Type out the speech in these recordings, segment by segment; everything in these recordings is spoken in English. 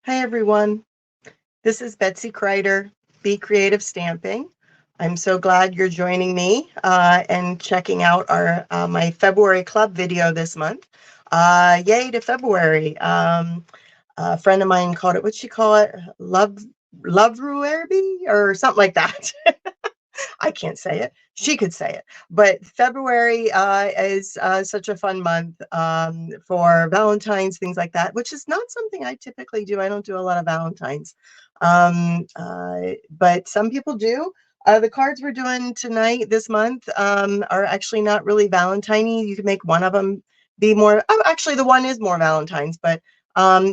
Hi everyone, this is Betsy Crider, BCreative Stamping. I'm so glad you're joining me and checking out our my February club video this month. Yay to February. A friend of mine called it, what'd she call it? Love Ruerby or something like that. I can't say it. She could say it. But February is such a fun month for Valentine's, things like that, which is not something I typically do. I don't do a lot of Valentine's. But some people do. The cards we're doing tonight, this month, are actually not really Valentine-y. You can make one of them be more, oh, actually the one is more Valentine's, but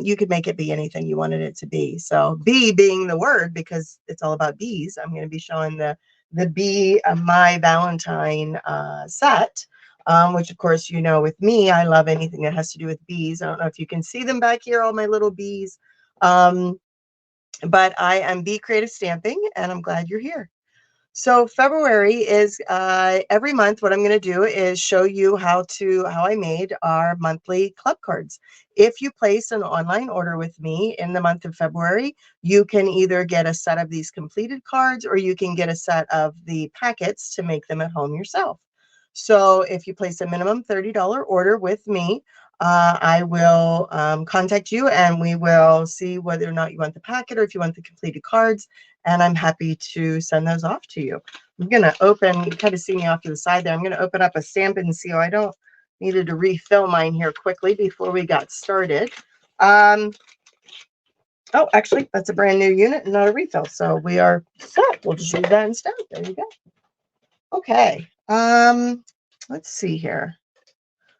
you could make it be anything you wanted it to be. So bee being the word, because it's all about bees, I'm going to be showing the Be My Valentine set, which of course, you know, with me, I love anything that has to do with bees. I don't know if you can see them back here, all my little bees. But I am Be Creative Stamping, and I'm glad you're here. So February is every month. What I'm going to do is show you how I made our monthly club cards. If you place an online order with me in the month of February, you can either get a set of these completed cards or you can get a set of the packets to make them at home yourself. So if you place a minimum $30 order with me, I will contact you and we will see whether or not you want the packet or if you want the completed cards, and I'm happy to send those off to you. I'm going to open, you kind of see me off to the side there. I'm going to open up a Stampin' Seal. I don't needed to refill mine here quickly before we got started. Oh, actually, that's a brand new unit and not a refill. So we are set. We'll just use that instead. There you go. Okay. Let's see here.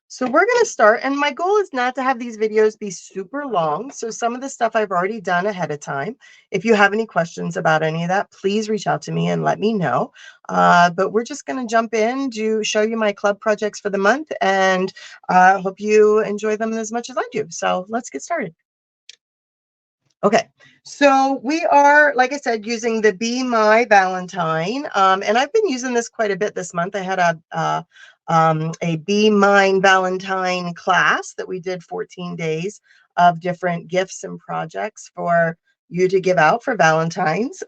So we're going to start, and my goal is not to have these videos be super long. So some of the stuff I've already done ahead of time. If you have any questions about any of that, please reach out to me and let me know. But we're just going to jump in to show you my club projects for the month, and hope you enjoy them as much as I do. So let's get started. Okay, so we are, like I said, using the Be My Valentine, and I've been using this quite a bit this month. I had a Be Mine Valentine class that we did 14 days of different gifts and projects for you to give out for Valentine's,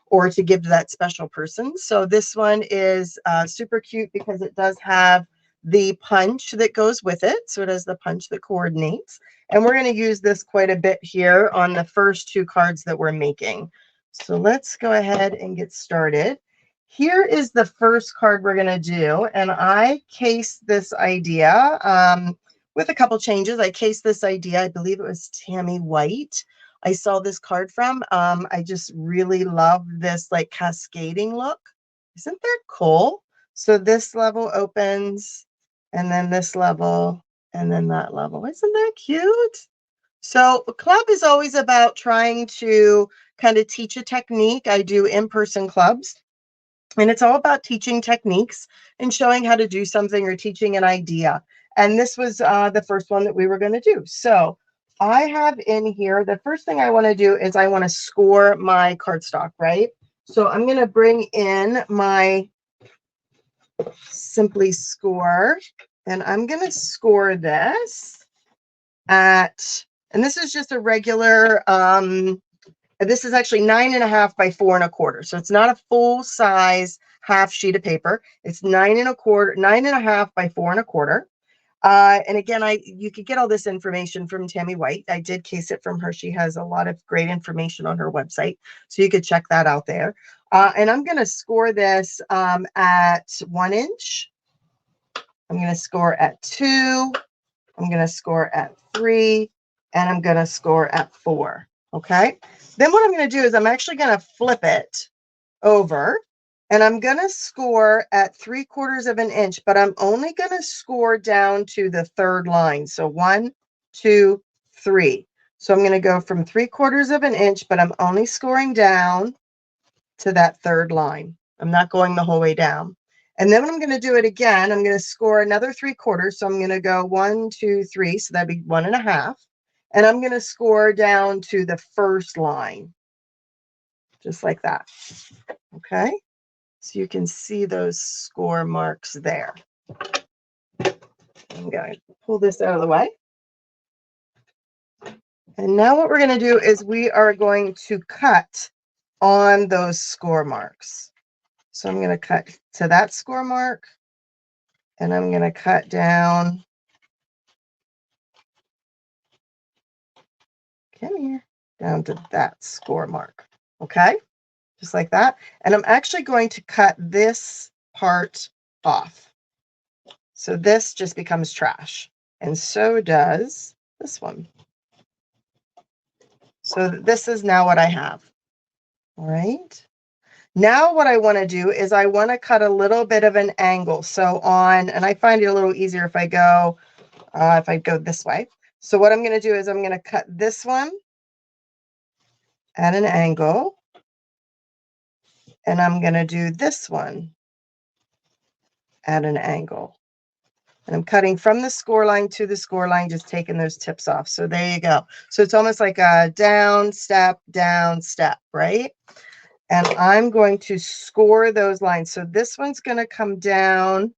or to give to that special person. So this one is super cute because it does have the punch that goes with it. So it has the punch that coordinates. And we're going to use this quite a bit here on the first two cards that we're making. So let's go ahead and get started. Here is the first card we're going to do. And I cased this idea with a couple changes. I cased this idea, I believe it was Tammy White. I saw this card from. I just really love this like cascading look. Isn't that cool? So this level opens, and then this level, and then that level. Isn't that cute? So club is always about trying to kind of teach a technique. I do in-person clubs, and it's all about teaching techniques and showing how to do something or teaching an idea. And this was the first one that we were going to do. So I have in here, the first thing I want to do is I want to score my cardstock, right? So I'm going to bring in my Simply Score, and I'm going to score this at, and this is just a regular, this is actually 9.5 by 4 1/4. So it's not a full size half sheet of paper. It's 9.5 by 4 1/4. And again, you could get all this information from Tammy White. I did case it from her. She has a lot of great information on her website, so you could check that out there. And I'm going to score this at 1 inch. I'm going to score at 2. I'm going to score at 3, and I'm going to score at 4. Okay. Then what I'm going to do is I'm actually going to flip it over, and I'm going to score at 3/4 of an inch, but I'm only going to score down to the third line. So 1, 2, 3. So I'm going to go from 3/4 of an inch, but I'm only scoring down to that third line. I'm not going the whole way down. And then when I'm going to do it again, I'm going to score another 3/4. So I'm going to go 1, 2, 3. So that'd be 1.5. And I'm going to score down to the first line, just like that. Okay. So you can see those score marks there. I'm going to pull this out of the way. And now what we're going to do is we are going to cut on those score marks. So I'm going to cut to that score mark, and I'm going to cut down. Come here. Down to that score mark. Okay? Just like that. And I'm actually going to cut this part off. So this just becomes trash. And so does this one. So this is now what I have. All right. Now what I want to do is I want to cut a little bit of an angle. So on, and I find it a little easier if I go this way. So what I'm going to do is I'm going to cut this one at an angle. And I'm going to do this one at an angle. And I'm cutting from the score line to the score line, just taking those tips off. So there you go. So it's almost like a down, step, right? And I'm going to score those lines. So this one's going to come down.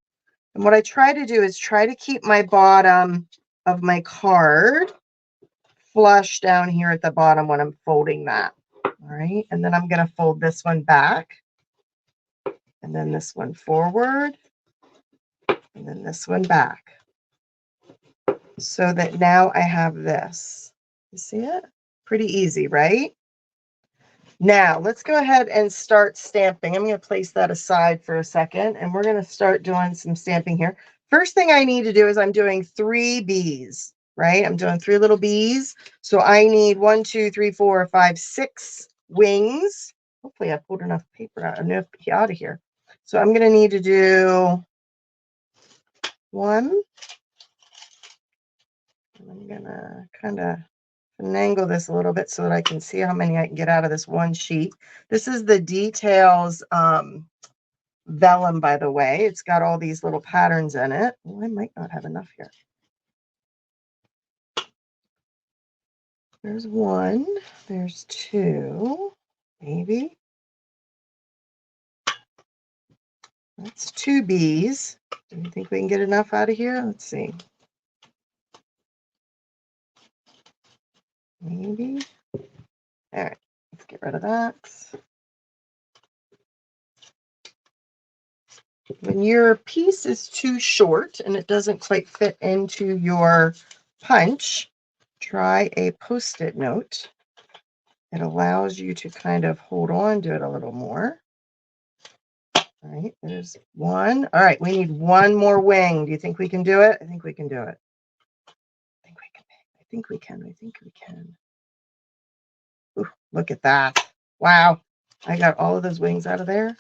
And what I try to do is try to keep my bottom of my card flush down here at the bottom when I'm folding that. All right. And then I'm going to fold this one back. And then this one forward. And then this one back. So that now I have this. You see it? Pretty easy, right? Now let's go ahead and start stamping. I'm going to place that aside for a second, and we're going to start doing some stamping here. First thing I need to do is I'm doing 3 bees, right? I'm doing 3 little bees. So I need 1, 2, 3, 4, 5, 6 wings. Hopefully I pulled enough paper out of here. So I'm going to need to do 1. I'm going to kind of finagle this a little bit so that I can see how many I can get out of this one sheet. This is the Details vellum, by the way. It's got all these little patterns in it. Oh, I might not have enough here. There's 1. There's 2. Maybe. That's 2 bees. Do you think we can get enough out of here? Let's see. Maybe. All right. Let's get rid of that. When your piece is too short and it doesn't quite fit into your punch, try a Post-it note. It allows you to kind of hold on to it a little more. All right, there's 1. All right, we need 1 more wing. Do you think we can do it? I think we can do it. I think we can. Ooh, look at that. Wow. I got all of those wings out of there.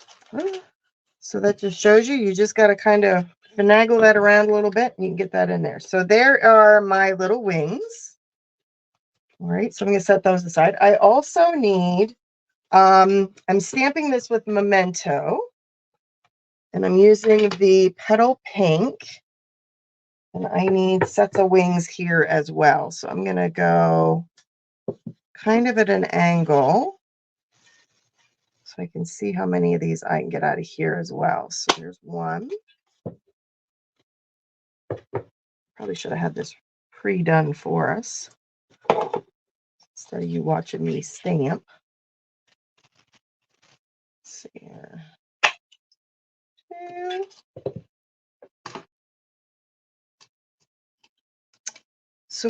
So that just shows you just got to kind of finagle that around a little bit and you can get that in there. So there are my little wings. All right, so I'm going to set those aside. I also need, I'm stamping this with Memento, and I'm using the Petal Pink, and I need sets of wings here as well. So I'm going to go kind of at an angle so I can see how many of these I can get out of here as well. So there's 1. Probably should have had this pre-done for us instead of you watching me stamp. Let's see here. 2. So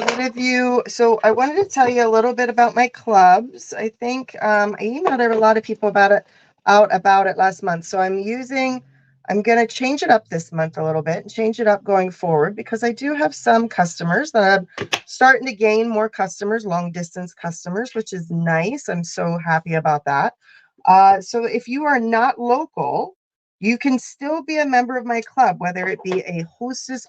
so I wanted to tell you a little bit about my clubs. I think I emailed a lot of people about it last month. So I'm going to change it up this month a little bit and change it up going forward because I do have some customers that I'm starting to gain more customers, long distance customers, which is nice. I'm so happy about that. So if you are not local, you can still be a member of my club, whether it be a hostess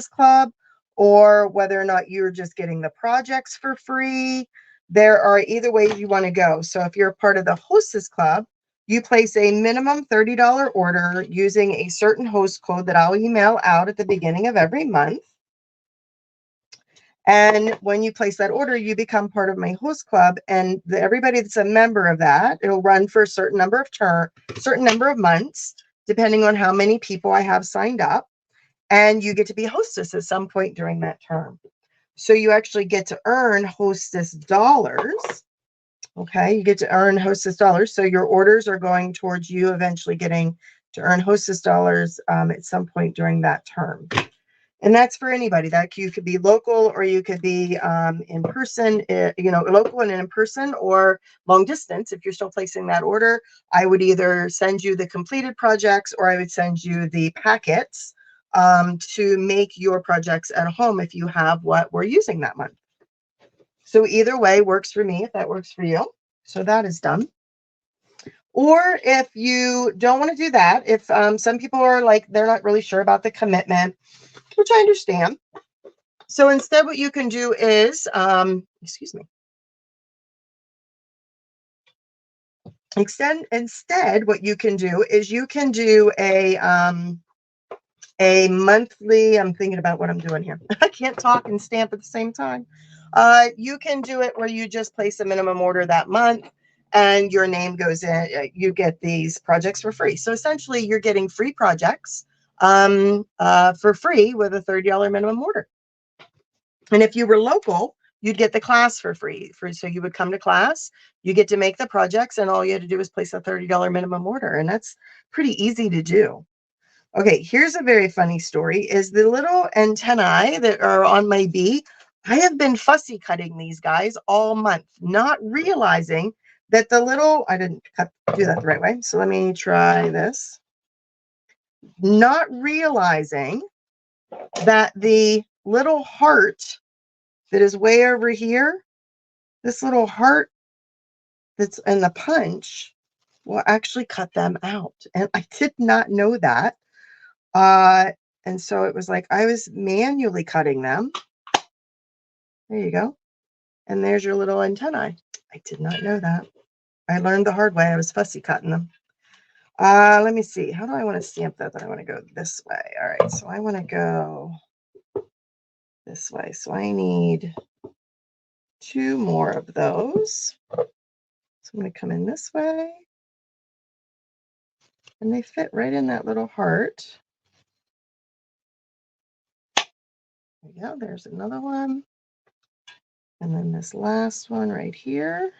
club, or whether or not you're just getting the projects for free. There are either ways you want to go. So if you're a part of the hostess club, you place a minimum $30 order using a certain host code that I'll email out at the beginning of every month. And when you place that order, you become part of my host club, and everybody that's a member of that, it'll run for a certain number of months, depending on how many people I have signed up. And you get to be hostess at some point during that term. So you actually get to earn hostess dollars. Okay, you get to earn hostess dollars. So your orders are going towards you eventually getting to earn hostess dollars at some point during that term. And that's for anybody. That you could be local or you could be in person, local and in person, or long distance. If you're still placing that order, I would either send you the completed projects or I would send you the packets to make your projects at home if you have what we're using that month. So either way works for me if that works for you. So that is done. Or if you don't want to do that, if some people are like, they're not really sure about the commitment, which I understand. So instead, what you can do is, excuse me. Instead, what you can do is you can do a monthly. I'm thinking about what I'm doing here. I can't talk and stamp at the same time. You can do it where you just place a minimum order that month, and your name goes in. You get these projects for free. So essentially, you're getting free projects for free with a $30 minimum order. And if you were local, you'd get the class for free. So you would come to class, you get to make the projects, and all you had to do is place a $30 minimum order. And that's pretty easy to do. Okay, here's a very funny story, is the little antennae that are on my bee. I have been fussy cutting these guys all month, not realizing that I didn't do that the right way. So let me try this. Not realizing that the little heart that is way over here, this little heart that's in the punch will actually cut them out. And I did not know that. And so it was like I was manually cutting them. There you go. And there's your little antennae. I did not know that. I learned the hard way. I was fussy cutting them. Let me see. How do I want to stamp that? I want to go this way. All right. So I want to go this way. So I need 2 more of those. So I'm going to come in this way. And they fit right in that little heart. There we go. There's another one. And then this last one right here.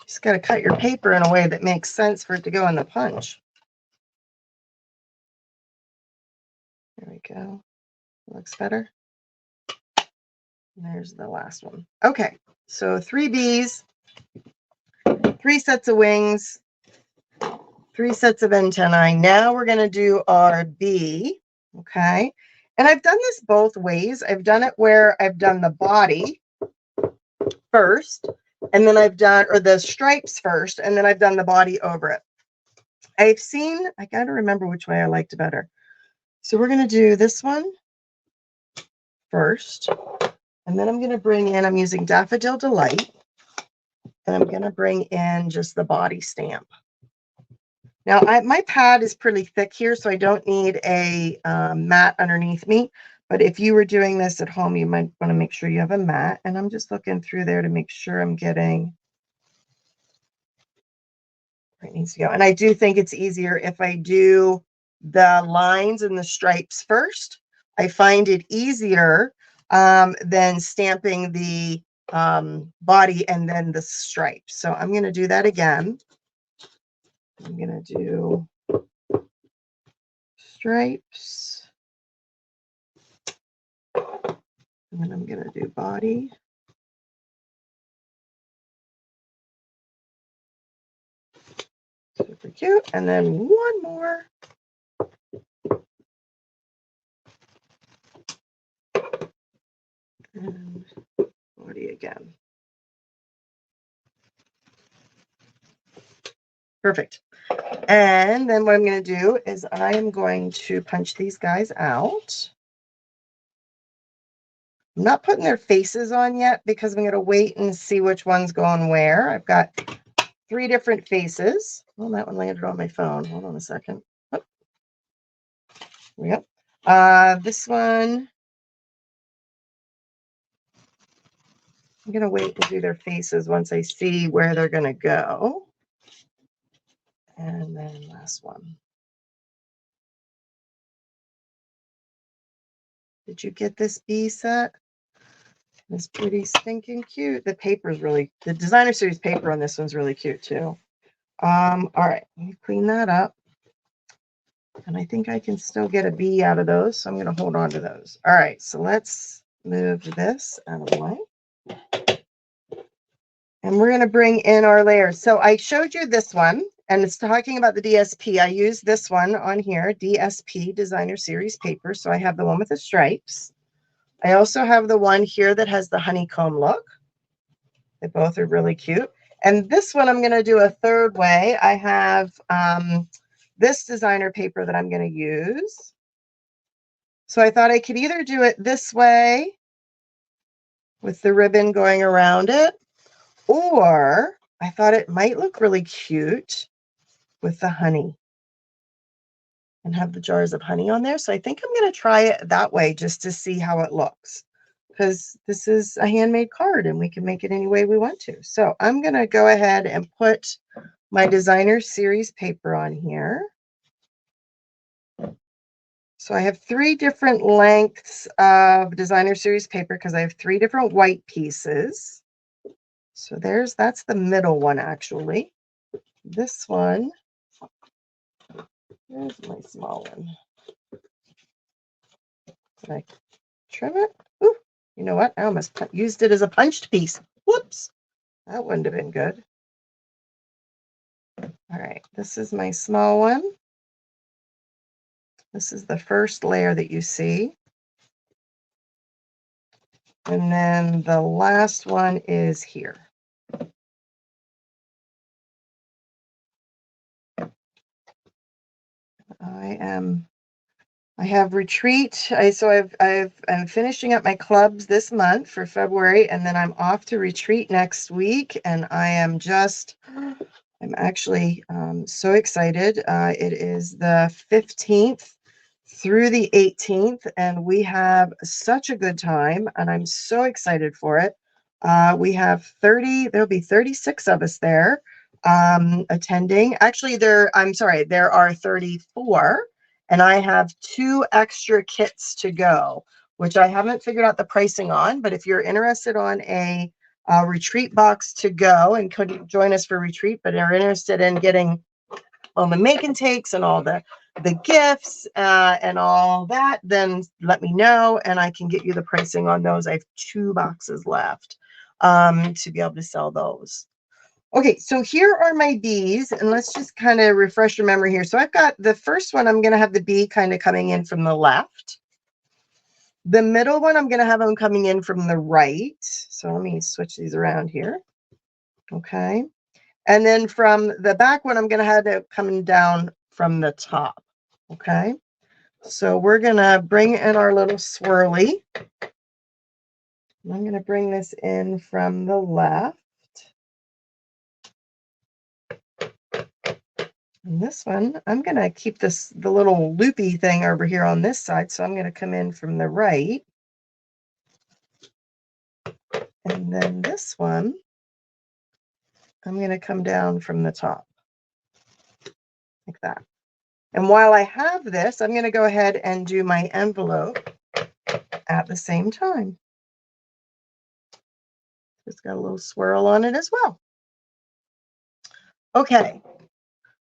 Just got to cut your paper in a way that makes sense for it to go in the punch. There we go. Looks better. And there's the last one. Okay, so 3 bees, 3 sets of wings, 3 sets of antennae. Now we're going to do our bee. Okay, and I've done this both ways. I've done it where I've done the body first, and then I've done, or the stripes first, and then I've done the body over it. I got to remember which way I liked better. So we're going to do this one first, and then I'm going to bring in, I'm using Daffodil Delight, and I'm going to bring in just the body stamp. Now, my pad is pretty thick here, so I don't need a mat underneath me. But if you were doing this at home, you might want to make sure you have a mat. And I'm just looking through there to make sure I'm getting where it needs to go. And I do think it's easier if I do the lines and the stripes first. I find it easier than stamping the body and then the stripes. So I'm going to do that again. I'm going to do stripes. And then I'm going to do body. Super cute. And then one more. And body again. Perfect. And then what I'm going to do is I am going to punch these guys out. I'm not putting their faces on yet because I'm going to wait and see which one's going where. I've got 3 different faces. Well, that one landed on my phone. Hold on a second. Oh, here we go. This one, I'm going to wait and do their faces once I see where they're going to go. And then last one. Did you get this bee set? It's pretty stinking cute. The paper's really, the designer series paper on this one's really cute too. All right, let me clean that up. And I think I can still get a B out of those, so I'm going to hold on to those. All right, so let's move this out of the way. And we're going to bring in our layers. So I showed you this one, and it's talking about the DSP. I used this one on here, DSP, Designer Series Paper. So I have the one with the stripes. I also have the one here that has the honeycomb look. They both are really cute. And this one I'm going to do a third way. I have this designer paper that I'm going to use. So I thought I could either do it this way with the ribbon going around it, or I thought it might look really cute with the honey and have the jars of honey on there. So I think I'm going to try it that way just to see how it looks, because this is a handmade card and we can make it any way we want to. So I'm going to go ahead and put my designer series paper on here. So I have 3 different lengths of designer series paper because I have 3 different white pieces. So that's the middle one actually. This one, there's my small one. Did I trim it? Ooh, you know what? I almost used it as a punched piece. Whoops, that wouldn't have been good. All right, this is my small one. This is the first layer that you see. And then the last one is here. I have retreat. I'm finishing up my clubs this month for February, and then I'm off to retreat next week. And I'm actually so excited. It is the 15th through the 18th, and we have such a good time, and I'm so excited for it. We have there'll be 36 of us there attending. Actually, there are 34, and I have 2 extra kits to go, which I haven't figured out the pricing on, but if you're interested on a retreat box to go and couldn't join us for retreat, but are interested in getting all the make and takes and all the gifts and all that, then let me know and I can get you the pricing on those. I have 2 boxes left to be able to sell those. Okay, so here are my B's, and let's just kind of refresh your memory here. So I've got the first one, I'm going to have the B kind of coming in from the left. The middle one, I'm going to have them coming in from the right. So let me switch these around here. Okay. And then from the back one, I'm going to have it coming down from the top. Okay. So we're going to bring in our little swirly. I'm going to bring this in from the left. And this one, I'm going to keep the little loopy thing over here on this side. So I'm going to come in from the right. And then this one, I'm going to come down from the top like that. And while I have this, I'm going to go ahead and do my envelope at the same time. It's got a little swirl on it as well. Okay,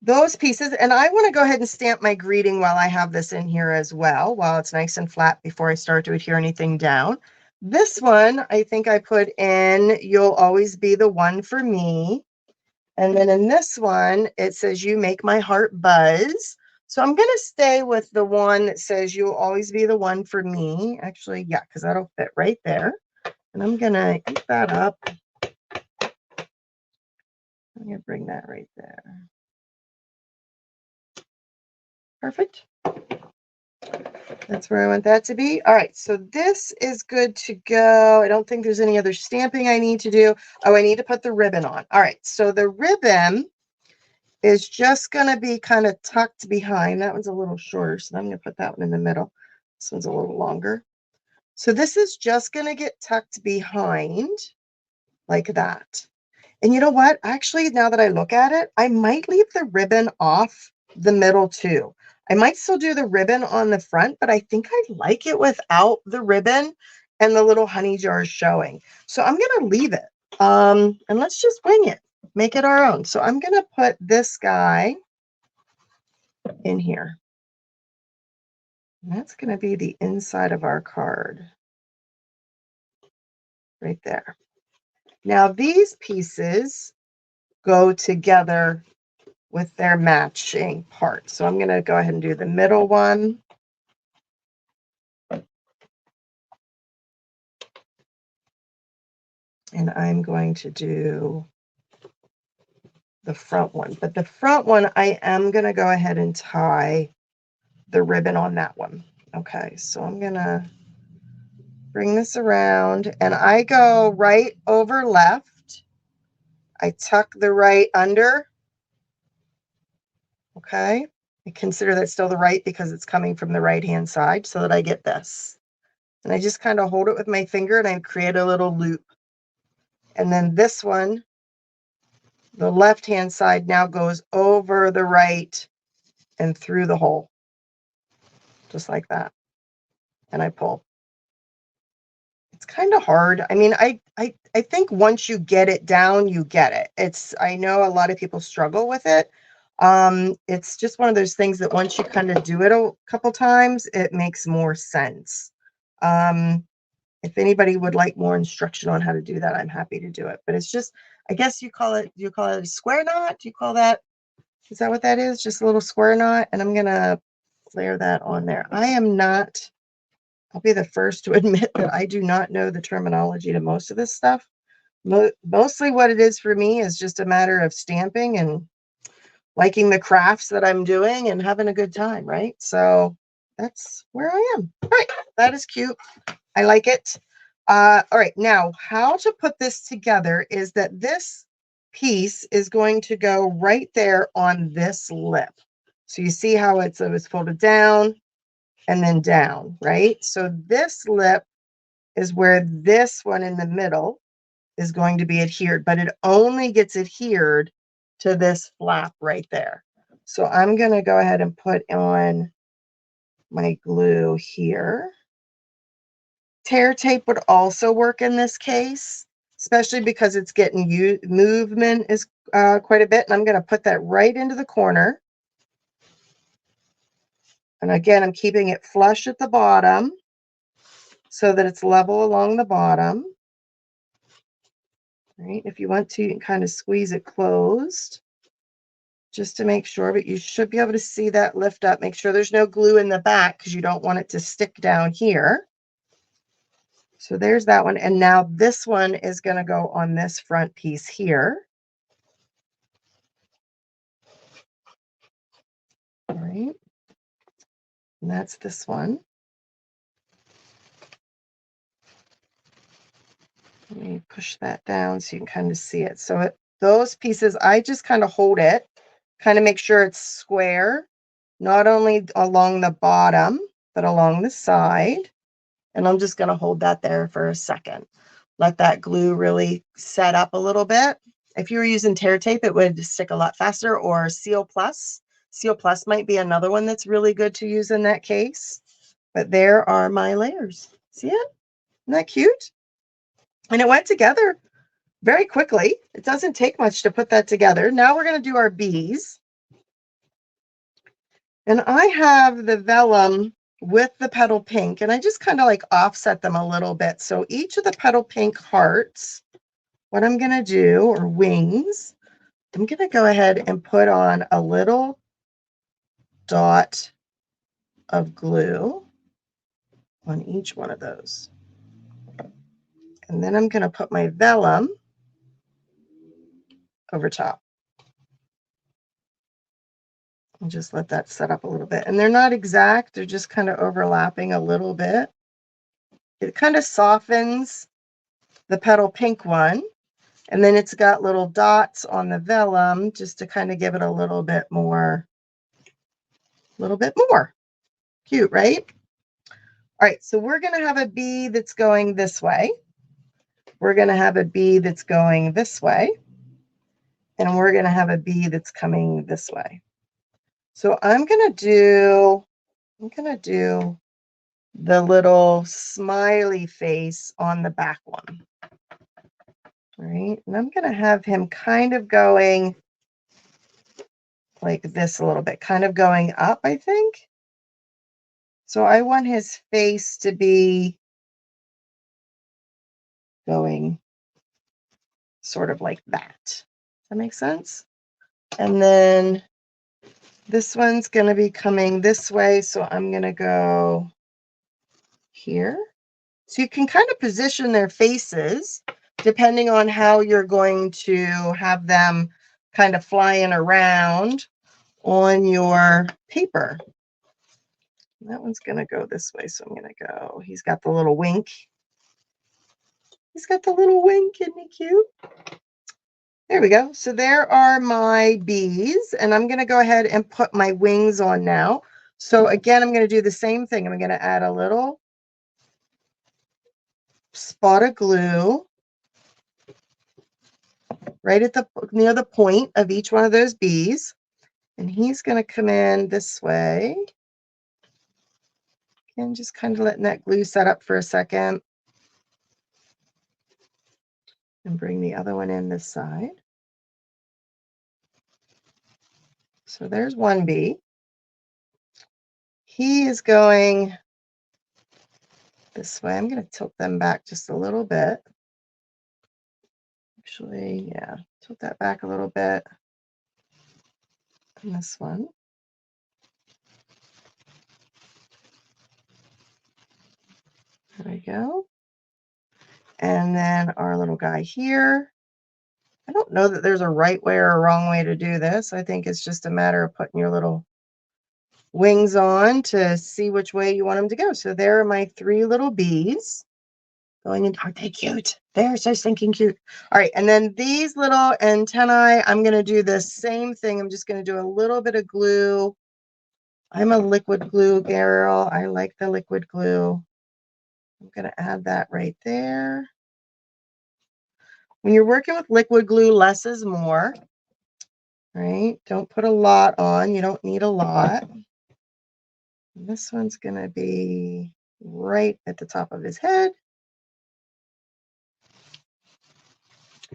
those pieces, and I want to go ahead and stamp my greeting while I have this in here as well, while it's nice and flat before I start to adhere anything down. This one, I think I put in, you'll always be the one for me. And then in this one, it says, you make my heart buzz. So I'm going to stay with the one that says, you'll always be the one for me. Actually, yeah, because that'll fit right there. And I'm going to eat that up. I'm going to bring that right there. Perfect. That's where I want that to be. All right, so this is good to go. I don't think there's any other stamping I need to do. Oh, I need to put the ribbon on. All right, so the ribbon is just going to be kind of tucked behind. That one's a little shorter, so I'm going to put that one in the middle. This one's a little longer. So this is just going to get tucked behind like that. And you know what? Actually, now that I look at it, I might leave the ribbon off the middle too. I might still do the ribbon on the front, but I think I like it without the ribbon. and the little honey jar is showing. So I'm going to leave it. And let's just wing it, make it our own. So I'm going to put this guy in here. And that's going to be the inside of our card right there. Now these pieces go together with their matching parts. So I'm going to go ahead and do the middle one. And I'm going to do the front one. But the front one, I am going to go ahead and tie the ribbon on that one. Okay, so I'm going to bring this around and I go right over left. I tuck the right under. Okay, I consider that still the right because it's coming from the right hand side so that I get this. And I just kind of hold it with my finger and I create a little loop. And then this one, the left hand side now goes over the right and through the hole, just like that. And I pull. It's kind of hard. I mean, I think once you get it down, you get it. I know a lot of people struggle with it. It's just one of those things that once you kind of do it a couple times, it makes more sense. If anybody would like more instruction on how to do that, I'm happy to do it. But it's just, I guess do you call it a square knot? Do you call that, is that what that is? Just a little square knot? And I'm going to layer that on there. I'll be the first to admit that I do not know the terminology to most of this stuff. Mostly what it is for me is just a matter of stamping and liking the crafts that I'm doing and having a good time, right? So that's where I am. All right, that is cute. I like it. All right, now how to put this together is that this piece is going to go right there on this lip. So you see how it was folded down and then down, right? So this lip is where this one in the middle is going to be adhered, but it only gets adhered to this flap right there. So I'm going to go ahead and put on my glue here. Tear tape would also work in this case, especially because it's getting movement is quite a bit. And I'm going to put that right into the corner. And again, I'm keeping it flush at the bottom so that it's level along the bottom. Right? If you want to, you can kind of squeeze it closed just to make sure, but you should be able to see that lift up. Make sure there's no glue in the back because you don't want it to stick down here. So there's that one. And now this one is going to go on this front piece here. All right. And that's this one. Let me push that down so you can kind of see it. So those pieces, I just kind of hold it, kind of make sure it's square, not only along the bottom, but along the side. And I'm just going to hold that there for a second. Let that glue really set up a little bit. If you were using tear tape, it would stick a lot faster, or Seal Plus. Seal Plus might be another one that's really good to use in that case. But there are my layers. See it? Isn't that cute? And it went together very quickly. It doesn't take much to put that together. Now we're going to do our bees. And I have the vellum with the petal pink, and I just kind of like offset them a little bit. So each of the petal pink hearts, what I'm going to do, or wings, I'm going to go ahead and put on a little dot of glue on each one of those. And then I'm going to put my vellum over top. And just let that set up a little bit. And they're not exact, they're just kind of overlapping a little bit. It kind of softens the petal pink one. And then it's got little dots on the vellum just to kind of give it a little bit more. Cute, right? All right, so we're going to have a bee that's going this way. We're going to have a bee that's going this way. And we're going to have a bee that's coming this way. So I'm going to do the little smiley face on the back one. All right, and I'm going to have him kind of going like this a little bit, kind of going up, I think. So I want his face to be going sort of like that. Does that make sense? And then this one's going to be coming this way, so I'm going to go here. So you can kind of position their faces depending on how you're going to have them kind of flying around on your paper. That one's going to go this way, so I'm going to go. He's got the little wink. He's got the little wink. Isn't he cute? There we go. So there are my bees, and I'm going to go ahead and put my wings on now. So again, I'm going to do the same thing. I'm going to add a little spot of glue right at the near the point of each one of those bees, and he's going to come in this way. And just kind of letting that glue set up for a second. And bring the other one in this side. So there's one bee. He is going this way. I'm going to tilt them back just a little bit. Actually, yeah, tilt that back a little bit. And this one. There we go. And then our little guy here. I don't know that there's a right way or a wrong way to do this. I think it's just a matter of putting your little wings on to see which way you want them to go. So there are my 3 little bees going in. Aren't they cute? They're so stinking cute. All right, and then these little antennae, I'm going to do the same thing. I'm just going to do a little bit of glue. I'm a liquid glue girl. I like the liquid glue. I'm going to add that right there. When you're working with liquid glue, less is more, right? Don't put a lot on. You don't need a lot. And this one's going to be right at the top of his head.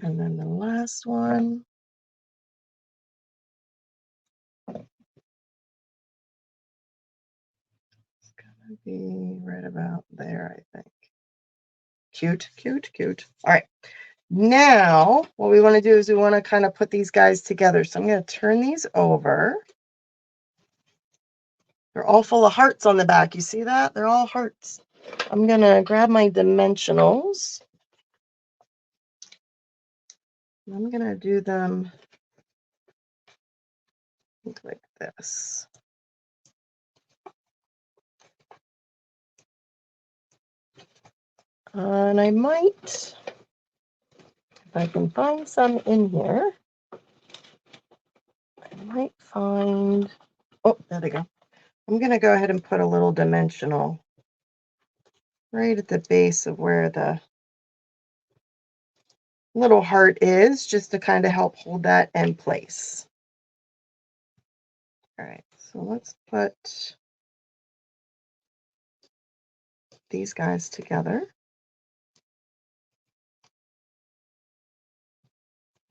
And then the last one. It's going to be right about there, I think. Cute, cute, cute. All right. Now, what we want to do is we want to kind of put these guys together. So I'm going to turn these over. They're all full of hearts on the back. You see that? They're all hearts. I'm going to grab my dimensionals. I'm going to do them like this. And I might, if I can find some in here, I might find, oh, there they go. I'm going to go ahead and put a little dimensional right at the base of where the little heart is, just to kind of help hold that in place. All right, so let's put these guys together.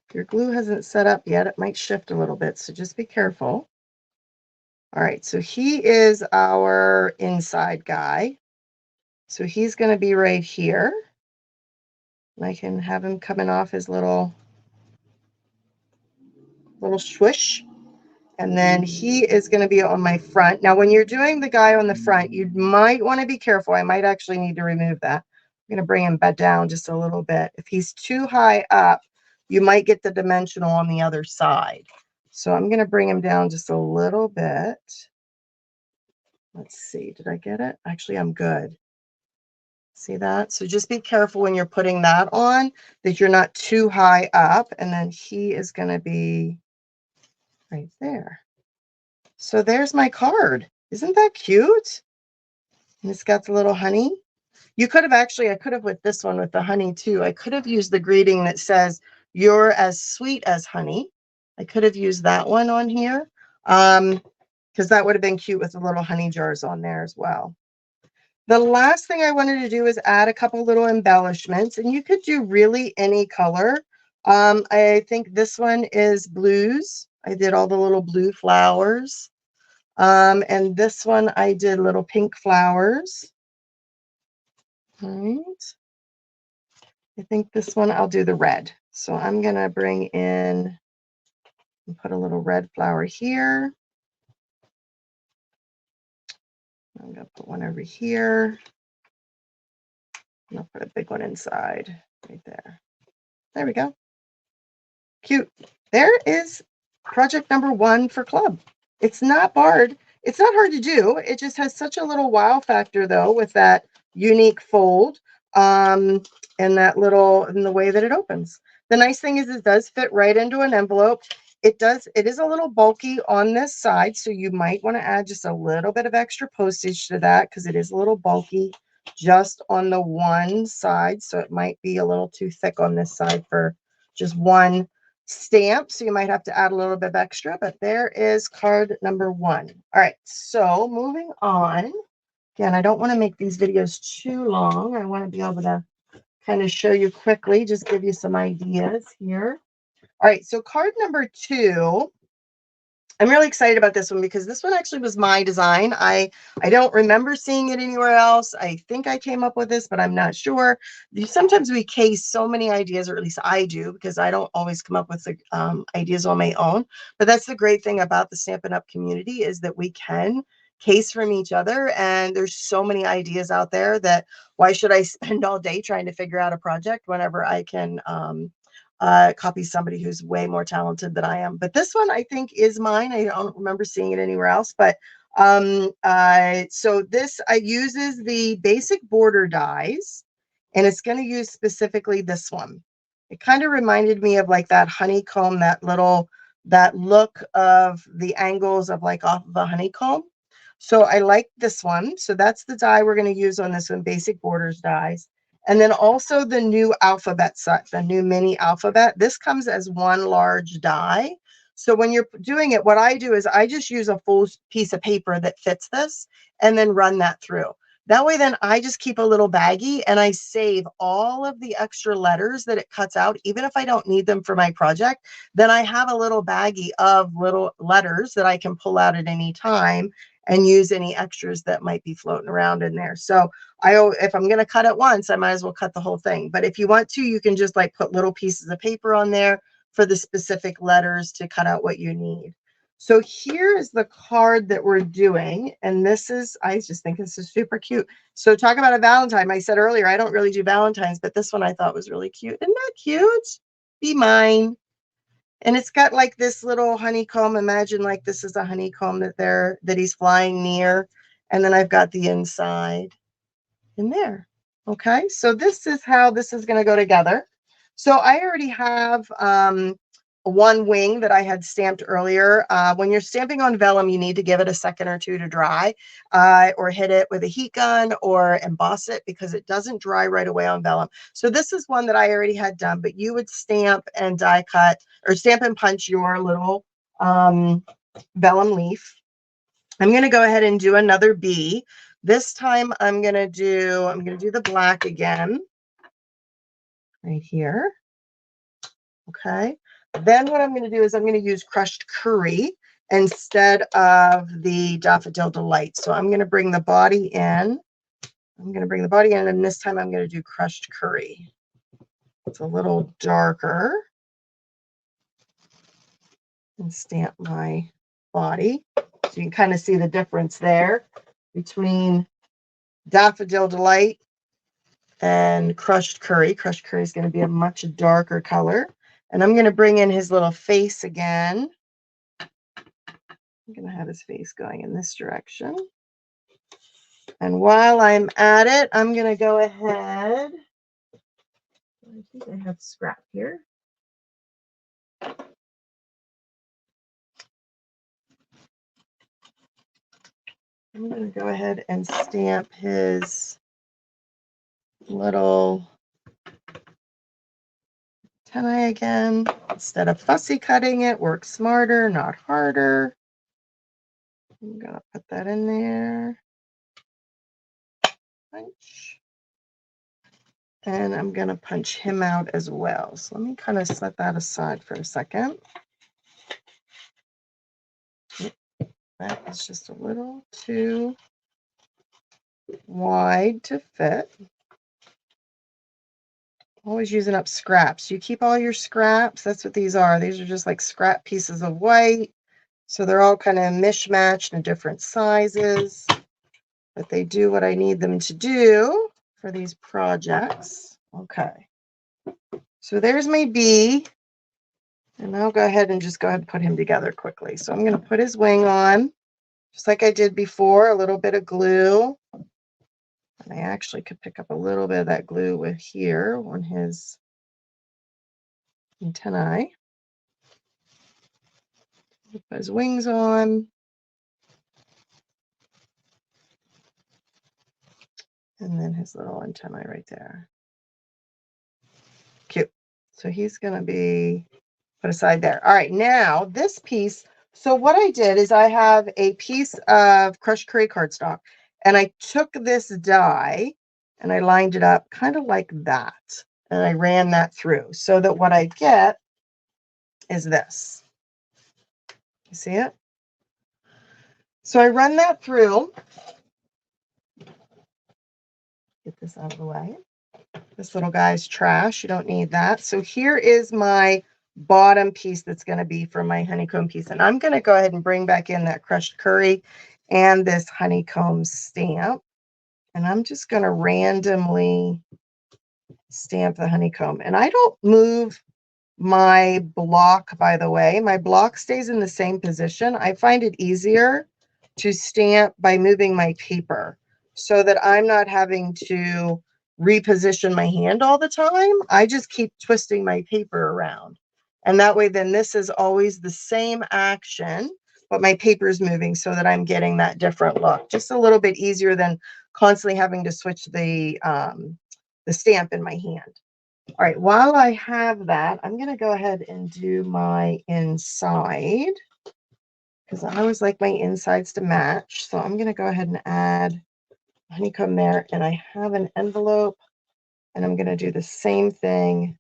If your glue hasn't set up yet, it might shift a little bit, so just be careful. All right, so he is our inside guy. So he's going to be right here. And I can have him coming off his little swoosh. And then he is going to be on my front. Now, when you're doing the guy on the front, you might want to be careful. I might actually need to remove that. I'm going to bring him back down just a little bit. If he's too high up, you might get the dimensional on the other side. So I'm going to bring him down just a little bit. Let's see. Did I get it? Actually, I'm good. See that? So just be careful when you're putting that on that you're not too high up. And then he is going to be right there. So there's my card. Isn't that cute? And it's got the little honey. You could have actually, I could have with this one with the honey too. I could have used the greeting that says, "You're as sweet as honey." I could have used that one on here because that would have been cute with the little honey jars on there as well. The last thing I wanted to do is add a couple little embellishments, and you could do really any color. I think this one is blues. I did all the little blue flowers. And this one I did little pink flowers. All right. I think this one I'll do the red. So I'm gonna bring in and put a little red flower here. I'm gonna put one over here. And I'll put a big one inside right there. There we go. Cute. There is project number 1 for club. It's not hard. It's not hard to do. It just has such a little wow factor though with that unique fold and that little in the way that it opens. The nice thing is it does fit right into an envelope. It is a little bulky on this side, so you might want to add just a little bit of extra postage to that because it is a little bulky just on the one side, so it might be a little too thick on this side for just one stamp, so you might have to add a little bit extra, but there is card number 1. All right, so moving on. Again, I don't want to make these videos too long. I want to be able to kind of show you quickly, just give you some ideas here. All right, so card number 2. I'm really excited about this one because this one actually was my design. I don't remember seeing it anywhere else. I think I came up with this, but I'm not sure. Sometimes we case so many ideas, or at least I do, because I don't always come up with the ideas on my own. But that's the great thing about the Stampin' Up! Community is that we can case from each other, and there's so many ideas out there that why should I spend all day trying to figure out a project whenever I can copy somebody who's way more talented than I am. But this one I think is mine. I don't remember seeing it anywhere else. But so this uses the basic border dies, and it's going to use specifically this one. It kind of reminded me of like that honeycomb, that look of the angles of like off of a honeycomb. So I like this one. So that's the die we're going to use on this one, basic borders dies. And then also the new alphabet set, the new mini alphabet. This comes as one large die. So when you're doing it, what I do is I just use a full piece of paper that fits this and then run that through. That way, then I just keep a little baggie and I save all of the extra letters that it cuts out, even if I don't need them for my project. Then I have a little baggie of little letters that I can pull out at any time and use any extras that might be floating around in there. So if I'm going to cut it once, I might as well cut the whole thing. But if you want to, you can just like put little pieces of paper on there for the specific letters to cut out what you need. So here is the card that we're doing. And this is, I just think this is super cute. So talk about a Valentine. I said earlier, I don't really do Valentines, but this one I thought was really cute. Isn't that cute? Be mine. And it's got like this little honeycomb. Imagine like this is a honeycomb that he's flying near. And then I've got the inside in there. Okay, so this is how this is going to go together. So I already have one wing that I had stamped earlier. When you're stamping on vellum, you need to give it a second or two to dry, or hit it with a heat gun or emboss it because it doesn't dry right away on vellum. So this is one that I already had done, but you would stamp and die cut or stamp and punch your little vellum leaf. I'm going to go ahead and do another bee. This time I'm going to do the black again right here. Okay. Then what I'm going to do is I'm going to use crushed curry instead of the Daffodil Delight. So I'm going to bring the body in. And this time I'm going to do crushed curry. It's a little darker. And stamp my body. So you can kind of see the difference there between Daffodil Delight and crushed curry. Crushed curry is going to be a much darker color. And I'm going to bring in his little face again. I'm going to have his face going in this direction. And while I'm at it, I'm going to go ahead. I think I have scrap here. I'm going to go ahead and stamp his little antennae again. Instead of fussy cutting it, work smarter, not harder. I'm going to put that in there. punch. And I'm going to punch him out as well. So let me kind of set that aside for a second. That is just a little too wide to fit. Always using up scraps. You keep all your scraps. That's what these are. These are just like scrap pieces of white. So they're all kind of mishmashed in different sizes. But they do what I need them to do for these projects. Okay. So there's my bee. And I'll go ahead and put him together quickly. So I'm going to put his wing on, just like I did before, a little bit of glue. And I actually could pick up a little bit of that glue with here on his antennae. Put his wings on. And then his little antennae right there. Cute. So he's going to be put aside there. All right, now this piece. So what I did is I have a piece of crushed curry cardstock, and I took this die and I lined it up kind of like that. And I ran that through so that what I get is this. You see it? So I run that through. Get this out of the way. This little guy's trash. You don't need that. So here is my bottom piece that's going to be for my honeycomb piece. And I'm going to go ahead and bring back in that crushed curry and this honeycomb stamp. And I'm just going to randomly stamp the honeycomb. And I don't move my block, by the way. My block stays in the same position. I find it easier to stamp by moving my paper so that I'm not having to reposition my hand all the time. I just keep twisting my paper around. And that way, then this is always the same action, but my paper is moving so that I'm getting that different look. Just a little bit easier than constantly having to switch the stamp in my hand. All right, while I have that, I'm going to go ahead and do my inside because I always like my insides to match. So I'm going to go ahead and add honeycomb there, and I have an envelope, and I'm going to do the same thing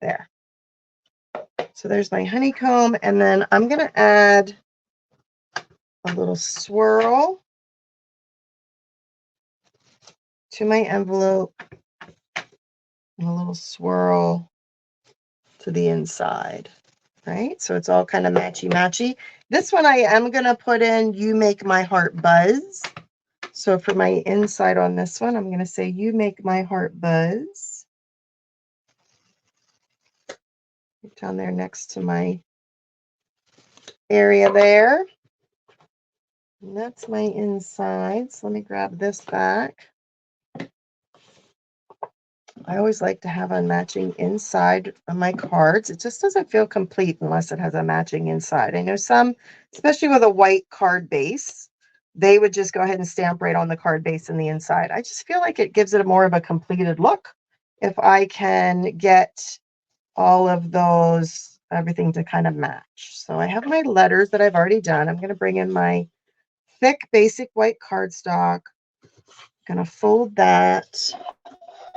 there. So there's my honeycomb, and then I'm going to add a little swirl to my envelope and a little swirl to the inside. Right? So it's all kind of matchy-matchy. This one I am going to put in You Make My Heart Buzz. So for my inside on this one, I'm going to say You Make My Heart Buzz. Down there next to my area there. And that's my inside. So let me grab this back. I always like to have a matching inside of my cards. It just doesn't feel complete unless it has a matching inside. I know some, especially with a white card base, they would just go ahead and stamp right on the card base and the inside. I just feel like it gives it a more of a completed look if I can get all of those, everything to kind of match. So I have my letters that I've already done. I'm going to bring in my thick basic white cardstock. I'm going to fold that.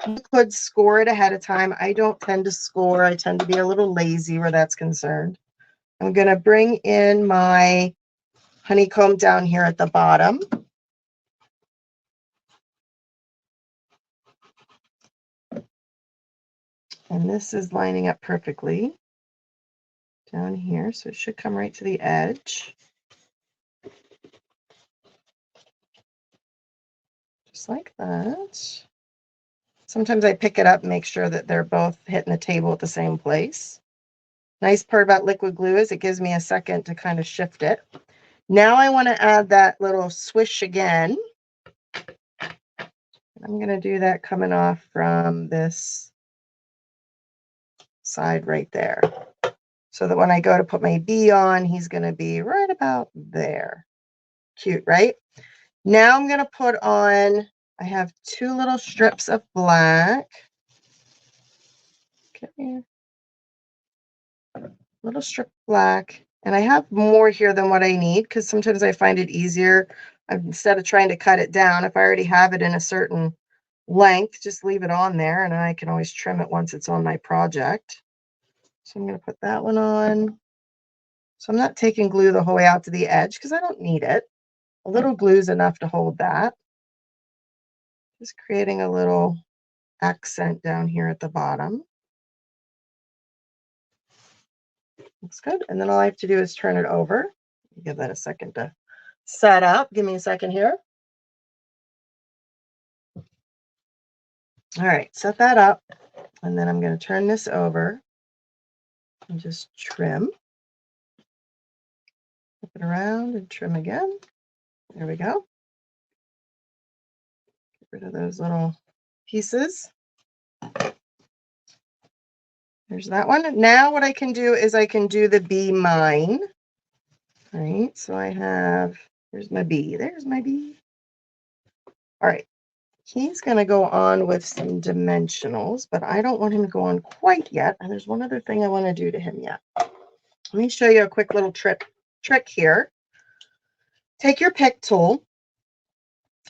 You could score it ahead of time. I don't tend to score. I tend to be a little lazy where that's concerned. I'm going to bring in my honeycomb down here at the bottom. And this is lining up perfectly down here. So it should come right to the edge. Just like that. Sometimes I pick it up and make sure that they're both hitting the table at the same place. Nice part about liquid glue is it gives me a second to kind of shift it. Now I want to add that little swish again. I'm going to do that coming off from this side right there. So that when I go to put my bee on, he's going to be right about there. Cute, right? Now I'm going to put on, I have two little strips of black. Okay. Little strip of black. And I have more here than what I need because sometimes I find it easier. Instead of trying to cut it down, if I already have it in a certain length, just leave it on there, and I can always trim it once it's on my project. So I'm going to put that one on. So I'm not taking glue the whole way out to the edge because I don't need it. A little glue is enough to hold that. Just creating a little accent down here at the bottom. Looks good. And then all I have to do is turn it over. Give that a second to set up. Give me a second here. All right, set that up. And then I'm going to turn this over and just trim. Flip it around and trim again. There we go. Get rid of those little pieces. There's that one. Now what I can do is I can do the Be Mine. All right, so I have, there's my bee. There's my bee. All right, he's going to go on with some dimensionals, but I don't want him to go on quite yet. And there's one other thing I want to do to him yet. Let me show you a quick little trick here. Take your pick tool.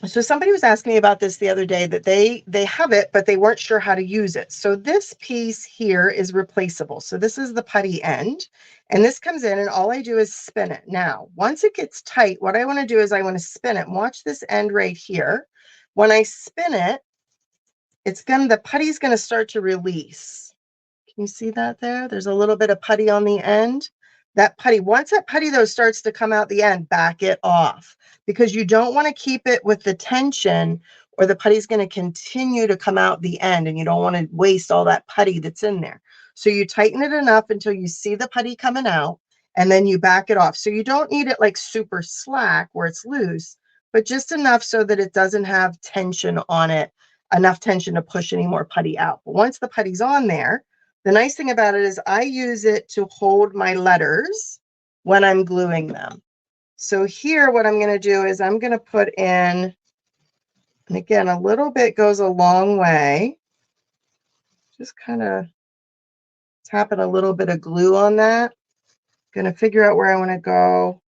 So somebody was asking me about this the other day, that they have it, but they weren't sure how to use it. So this piece here is replaceable. So this is the putty end, and this comes in, and all I do is spin it. Now, once it gets tight, what I want to do is I want to spin it. Watch this end right here. When I spin it, the putty's going to start to release. Can you see that there? There's a little bit of putty on the end. That putty, once that putty though starts to come out the end, back it off, because you don't want to keep it with the tension, or the putty's going to continue to come out the end, and you don't want to waste all that putty that's in there. So you tighten it enough until you see the putty coming out, and then you back it off. So you don't need it like super slack where it's loose, but just enough so that it doesn't have tension on it, enough tension to push any more putty out. But once the putty's on there, the nice thing about it is I use it to hold my letters when I'm gluing them. So here, what I'm going to do is I'm going to put in, and again, a little bit goes a long way. Just kind of tapping a little bit of glue on that. Going to figure out where I want to go.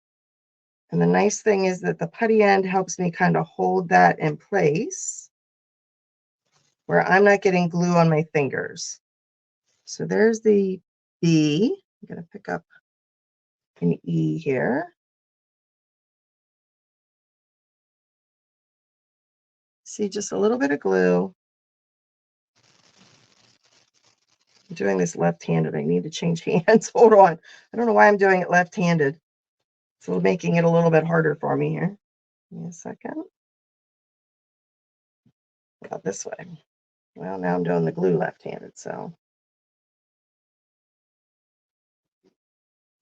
And the nice thing is that the putty end helps me kind of hold that in place where I'm not getting glue on my fingers. So there's the B. I'm going to pick up an E here. See, just a little bit of glue. I'm doing this left-handed. I need to change hands. Hold on. I don't know why I'm doing it left-handed. So making it a little bit harder for me here. Give me a second. About this way. Well, now I'm doing the glue left-handed, so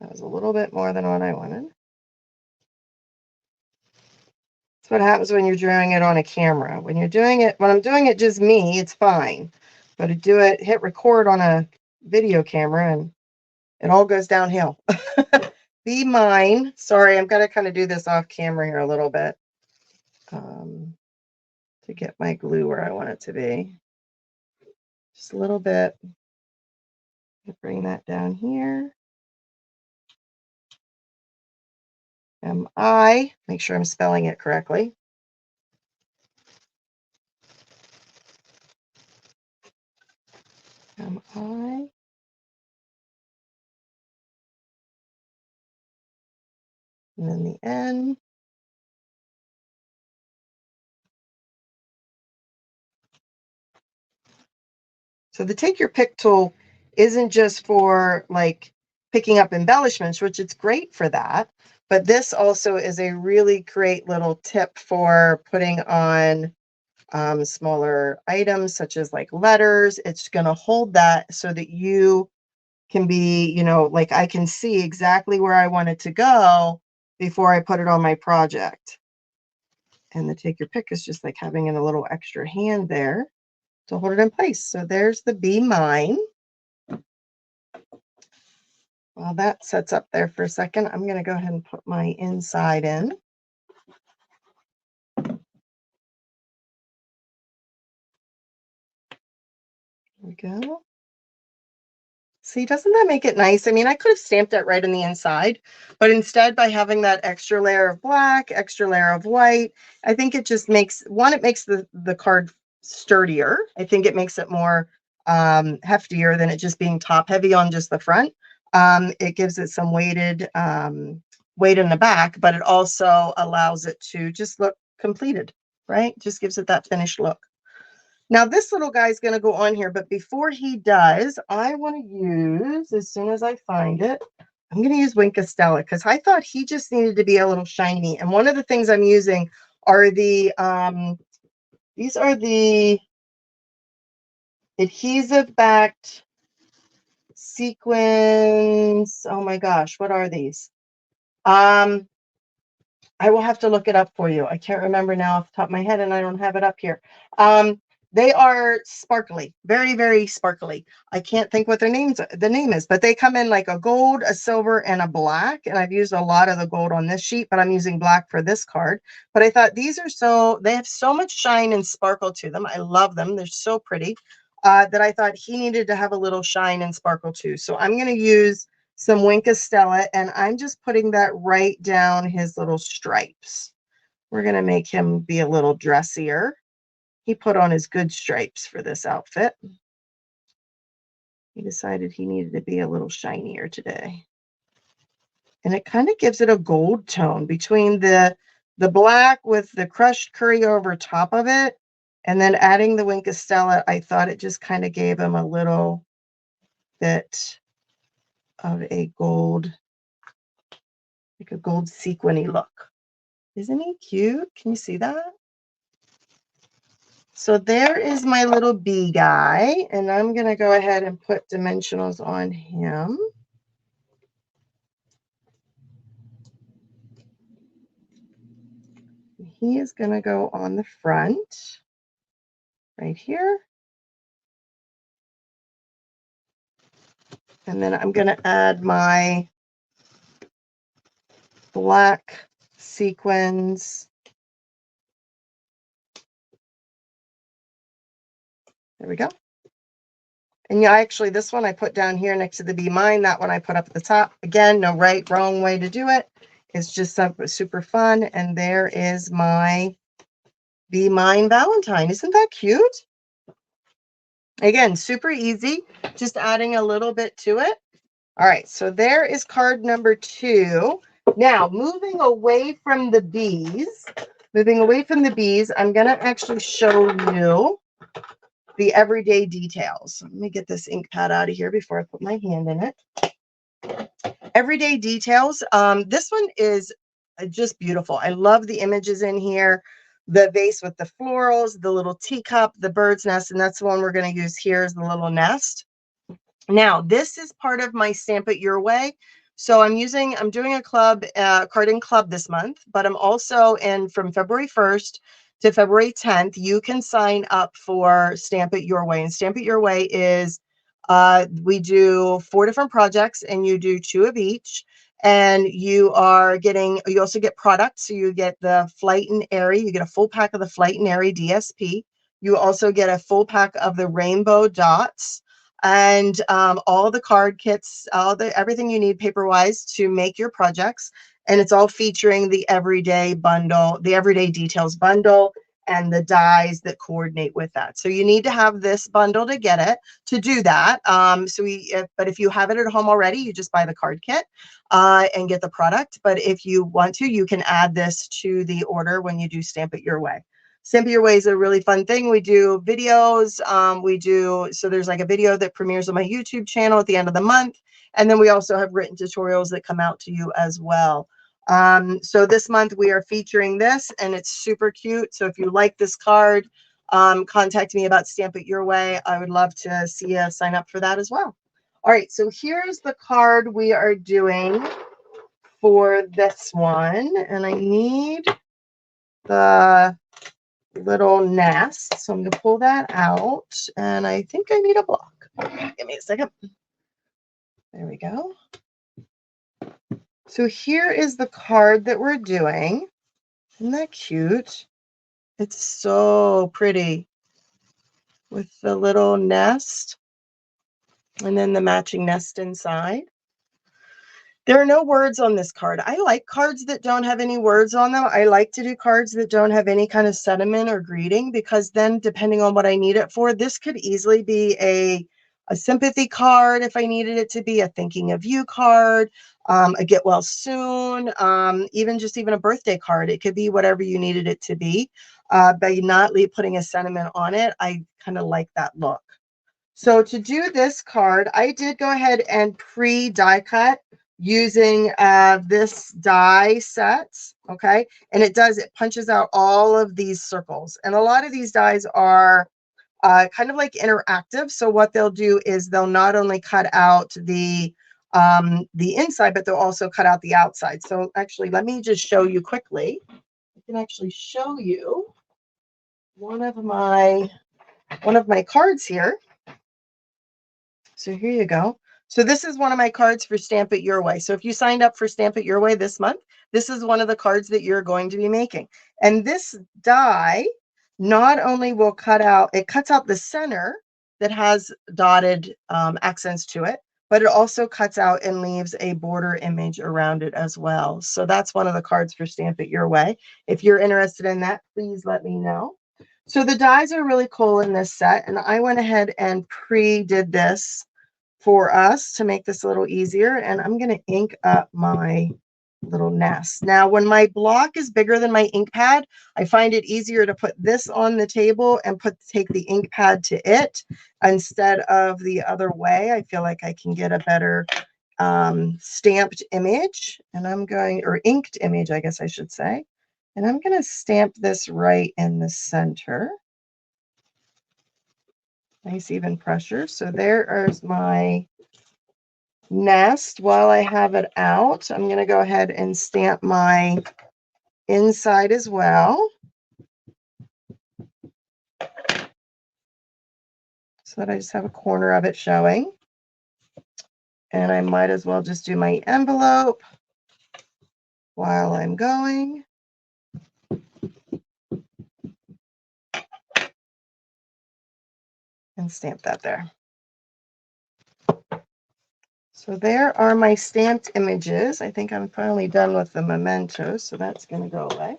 that was a little bit more than what I wanted. That's what happens when you're doing it on a camera. When I'm doing it just me, it's fine. But to hit record on a video camera, and it all goes downhill. Be Mine. Sorry, I'm going to kind of do this off camera here a little bit to get my glue where I want it to be. Just a little bit. Bring that down here. M-I. Make sure I'm spelling it correctly. M-I. And then the N. So the Take Your Pick tool isn't just for like picking up embellishments, which it's great for that, but this also is a really great little tip for putting on smaller items such as like letters. It's going to hold that so that you can be, like I can see exactly where I want it to go before I put it on my project. And the Take Your Pick is just like having a little extra hand there to hold it in place. So there's the Be Mine. While that sets up there for a second, I'm going to go ahead and put my inside in. There we go. See, doesn't that make it nice? I mean, I could have stamped it right on the inside, but instead by having that extra layer of black, extra layer of white, I think it just makes, one, it makes the card sturdier. I think it makes it more heftier than it just being top heavy on just the front. It gives it some weight in the back, but it also allows it to just look completed, right? Just gives it that finished look. Now this little guy's going to go on here, but before he does, I want to use, as soon as I find it, I'm going to use Winka Stella because I thought he just needed to be a little shiny. And one of the things I'm using are these are the adhesive backed sequins. Oh my gosh, what are these? I will have to look it up for you. I can't remember now off the top of my head, and I don't have it up here. They are sparkly, very, very sparkly. I can't think what the name is, but they come in like a gold, a silver, and a black. And I've used a lot of the gold on this sheet, but I'm using black for this card. But I thought these are they have so much shine and sparkle to them. I love them. They're so pretty that I thought he needed to have a little shine and sparkle too. So I'm going to use some Winka Stella, and I'm just putting that right down his little stripes. We're going to make him be a little dressier. He put on his good stripes for this outfit. He decided he needed to be a little shinier today. And it kind of gives it a gold tone between the black with the crushed curry over top of it, and then adding the Winka Stella. I thought it just kind of gave him a little bit of a gold, like a gold sequiny look. Isn't he cute? Can you see that? So there is my little bee guy, and I'm going to go ahead and put dimensionals on him. He is going to go on the front right here. And then I'm going to add my black sequins. There we go. And yeah, actually, this one I put down here next to the Be Mine. That one I put up at the top. Again, no right, wrong way to do it. It's just super fun. And there is my Be Mine Valentine. Isn't that cute? Again, super easy. Just adding a little bit to it. All right, so there is card number 2. Now, moving away from the bees, I'm going to actually show you the everyday details. Let me get this ink pad out of here before I put my hand in it. Everyday details. This one is just beautiful. I love the images in here. The vase with the florals, the little teacup, the bird's nest, and that's the one we're going to use here is the little nest. Now, this is part of my Stamp It Your Way. So I'm doing a club, carding club this month, but I'm also from February 1st to February 10th, you can sign up for Stamp It Your Way. And Stamp It Your Way is, we do 4 different projects and you do 2 of each. And you also get products. So you get the Flight and Airy, you get a full pack of the Flight and Airy DSP. You also get a full pack of the Rainbow Dots and all the card kits, everything you need paper-wise to make your projects. And it's all featuring the everyday bundle, the everyday details bundle, and the dies that coordinate with that. So you need to have this bundle to get it, to do that. But if you have it at home already, you just buy the card kit and get the product. But if you want to, you can add this to the order when you do Stamp It Your Way. Stamp It Your Way is a really fun thing. We do videos. So there's like a video that premieres on my YouTube channel at the end of the month. And then we also have written tutorials that come out to you as well. So this month we are featuring this and it's super cute. So if you like this card, contact me about Stamp It Your Way. I would love to see you sign up for that as well. All right, so here's the card we are doing for this one. And I need the little nest. So I'm going to pull that out. And I think I need a block. Give me a second. There we go. So here is the card that we're doing. Isn't that cute? It's so pretty with the little nest. And then the matching nest inside. There are no words on this card. I like cards that don't have any words on them. I like to do cards that don't have any kind of sentiment or greeting, because then depending on what I need it for, this could easily be a sympathy card if I needed it to be, a thinking of you card, a get well soon, even a birthday card. It could be whatever you needed it to be. By not putting a sentiment on it, I kind of like that look. So to do this card, I did go ahead and pre-die cut using this die set, okay? And it punches out all of these circles. And a lot of these dies are kind of like interactive. So what they'll do is they'll not only cut out the inside, but they'll also cut out the outside. So actually, let me just show you quickly. I can actually show you one of my cards here. So here you go. So this is one of my cards for Stamp It Your Way. So if you signed up for Stamp It Your Way this month, this is one of the cards that you're going to be making. And this die not only will it cuts out the center that has dotted accents to it, but it also cuts out and leaves a border image around it as well. So that's one of the cards for Stamp It Your Way. If you're interested in that, please let me know. So the dies are really cool in this set, and I went ahead and pre-did this for us to make this a little easier. And I'm going to ink up my little nest. Now, when my block is bigger than my ink pad, I find it easier to put this on the table and take the ink pad to it instead of the other way. I feel like I can get a better stamped image, and or inked image, I guess I should say. And I'm going to stamp this right in the center. Nice even pressure. So there is my nest. While I have it out, I'm going to go ahead and stamp my inside as well, so that I just have a corner of it showing. And I might as well just do my envelope while I'm going. And stamp that there. So there are my stamped images. I think I'm finally done with the mementos, so that's going to go away.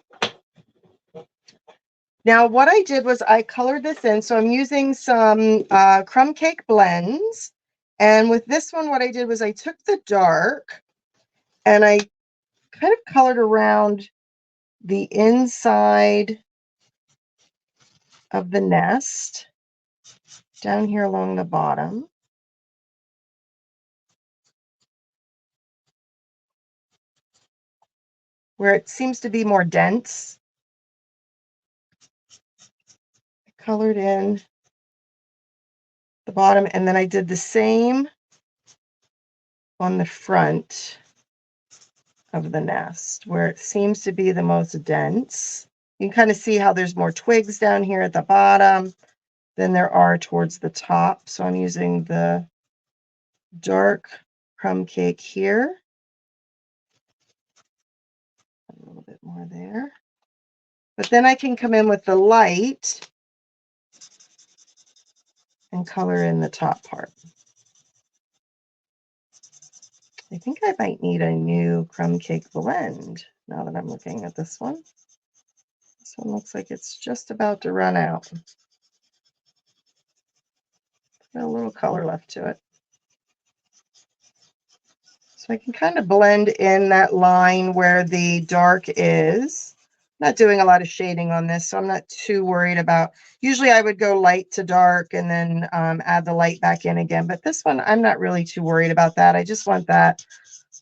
Now, what I did was I colored this in. So I'm using some crumb cake blends. And with this one, what I did was I took the dark and I kind of colored around the inside of the nest down here along the bottom. Where it seems to be more dense. I colored in the bottom, and then I did the same on the front of the nest where it seems to be the most dense. You can kind of see how there's more twigs down here at the bottom than there are towards the top. So I'm using the dark crumb cake here. A little bit more there. But then I can come in with the light and color in the top part. I think I might need a new crumb cake blend now that I'm looking at this one. This one looks like it's just about to run out. Got a little color left to it. So I can kind of blend in that line where the dark is. I'm not doing a lot of shading on this, so I'm not too worried about. Usually I would go light to dark and then add the light back in again. But this one, I'm not really too worried about that. I just want that.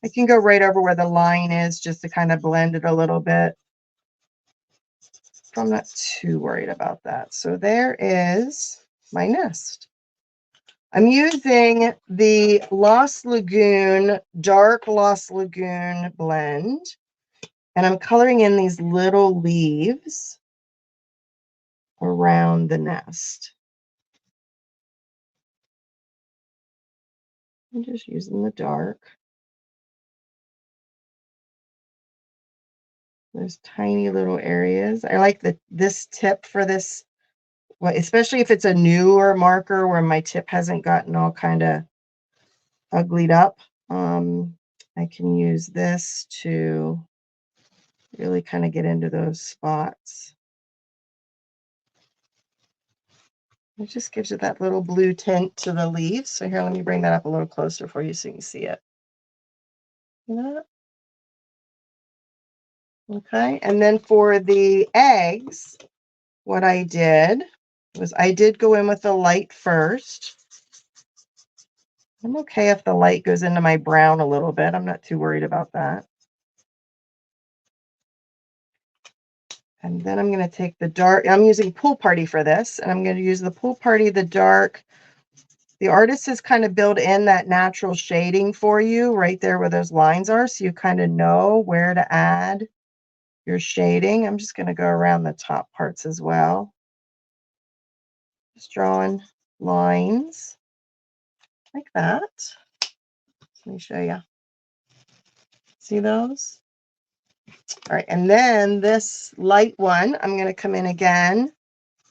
I can go right over where the line is just to kind of blend it a little bit. So I'm not too worried about that. So there is my nest. I'm using the Lost Lagoon, dark Lost Lagoon blend, and I'm coloring in these little leaves around the nest. I'm just using the dark. There's tiny little areas. I like this tip for this, well, especially if it's a newer marker where my tip hasn't gotten all kind of uglied up. I can use this to really kind of get into those spots. It just gives it that little blue tint to the leaves. So here, let me bring that up a little closer for you so you can see it. You know? Okay, and then for the eggs, what I did was I did go in with the light first. I'm okay if the light goes into my brown a little bit. I'm not too worried about that. And then I'm going to take the dark. I'm using Pool Party for this, and I'm going to use the Pool Party, the dark. The artist has kind of built in that natural shading for you right there where those lines are, so you kind of know where to add your shading. I'm just going to go around the top parts as well. Just drawing lines like that. Let me show you. See those? All right, and then this light one, I'm going to come in again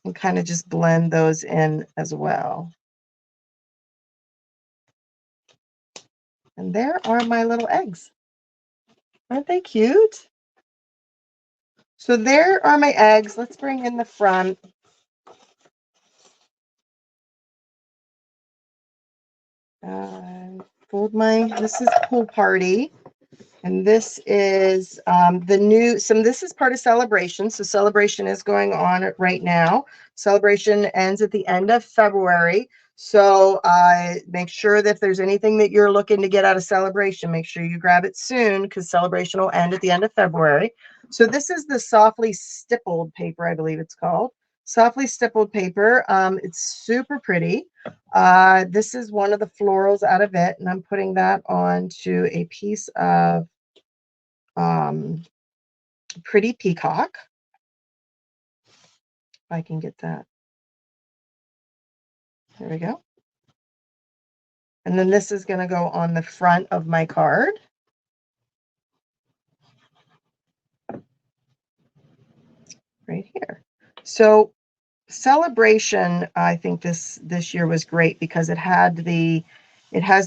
and kind of just blend those in as well. And there are my little eggs. Aren't they cute? So there are my eggs. Let's bring in the front. Fold this is Pool Party. And this is this is part of Celebration. So Celebration is going on right now. Celebration ends at the end of February. So make sure that if there's anything that you're looking to get out of Celebration, make sure you grab it soon because Celebration will end at the end of February. So this is the softly stippled paper, I believe it's called. Softly stippled paper. It's super pretty. This is one of the florals out of it, and I'm putting that onto a piece of Pretty Peacock. If I can get that. There we go. And then this is going to go on the front of my card. Right here. So Celebration, I think this year was great because it has